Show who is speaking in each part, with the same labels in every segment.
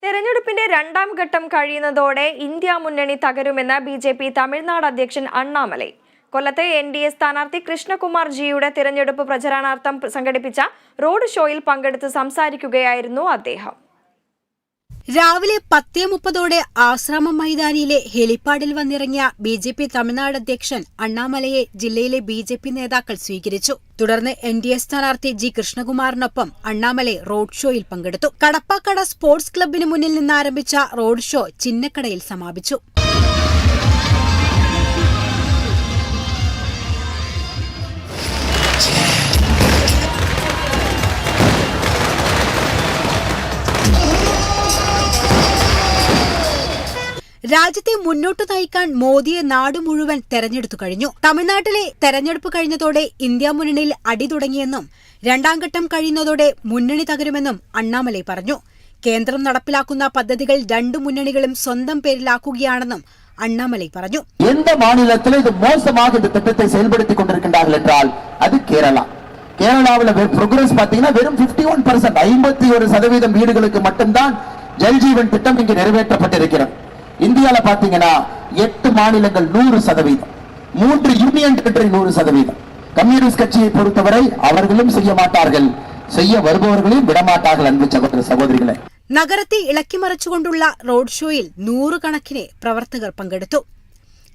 Speaker 1: തെരഞ്ഞെടുപ്പിന്റെ രണ്ടാം ഘട്ടം കഴിയുന്നതോടെ ഇന്ത്യ മുന്നണി തകരുമെന്ന് ബിജെപി തമിഴ്നാട് അധ്യക്ഷൻ അണ്ണാമലൈ. കൊല്ലത്തെ എൻഡിഎ സ്ഥാനാർത്ഥി കൃഷ്ണകുമാർ ജിയുടെ തിരഞ്ഞെടുപ്പ് പ്രചരണാർത്ഥം സംഘടിപ്പിച്ച റോഡ് ഷോയിൽ പങ്കെടുത്ത് സംസാരിക്കുകയായിരുന്നു അദ്ദേഹം.
Speaker 2: രാവിലെ 10:30 ആശ്രാമം മൈതാനിയിലെ ഹെലിപ്പാഡിൽ വന്നിറങ്ങിയ ബിജെപി തമിഴ്നാട് അധ്യക്ഷൻ അണ്ണാമലയെ ജില്ലയിലെ ബിജെപി നേതാക്കൾ സ്വീകരിച്ചു. തുടർന്ന് എൻഡിഎ സ്ഥാനാർത്ഥി ജി കൃഷ്ണകുമാറിനൊപ്പം അണ്ണാമലൈ റോഡ് ഷോയിൽ പങ്കെടുത്തു. കടപ്പാക്കട സ്പോർട്സ് ക്ലബിന് മുന്നിൽ നിന്നാരംഭിച്ച റോഡ് ഷോ ചിന്നക്കടയിൽ സമാപിച്ചു. രാജ്യത്തെ മുന്നോട്ടു നയിക്കാൻ മോദിയെ നാടു മുഴുവൻ തെരഞ്ഞെടുത്തു കഴിഞ്ഞു. തമിഴ്നാട്ടിലെ തെരഞ്ഞെടുപ്പ് കഴിഞ്ഞതോടെ ഇന്ത്യ മുന്നണിയിൽ അടി തുടങ്ങിയെന്നും രണ്ടാം ഘട്ടം കഴിയുന്നതോടെ മുന്നണി തകരുമെന്നും അണ്ണാമലൈ പറഞ്ഞു. കേന്ദ്രം നടപ്പിലാക്കുന്ന പദ്ധതികൾ രണ്ടു മുന്നണികളും സ്വന്തം പേരിലാക്കുകയാണെന്നും അണ്ണാമലൈ പറഞ്ഞു.
Speaker 3: எந்த மாநிலத்தில் இது மோசமாக இந்த திட்டத்தை செயல்படுத்திக் கொண்டிருக்கின்றார்கள் என்றால் அது கேரளா. கேரளாவில் progress பாத்தீங்கன்னா வெறும் 51%, 51% வீடுகளுக்கு மட்டும்தான் ஜல் ஜீவன் திட்டம் இங்கு நிறைவேற்றப்பட்டிருக்கிறது. இந்தியால பாத்தீங்கன்னா 8 மாநிலங்கள் 100%, 3 யூனியன் டெரிட்டரி 100%. கம்யூனிஸ்ட் கட்சியை பொறுத்தவரை அவர்களும் செய்ய மாட்டார்கள், செய்ய வருபவர்களையும் விடமாட்டார்கள். அன்பு சகோதர சகோதரிகளே,
Speaker 2: നഗരത്തെ ഇളക്കിമറിച്ചുകൊണ്ടുള്ള റോഡ് ഷോയിൽ 100 കണക്കിന് പ്രവർത്തകർ പങ്കെടുത്തു.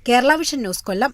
Speaker 2: കേരള വിഷൻ ന്യൂസ്, കൊല്ലം.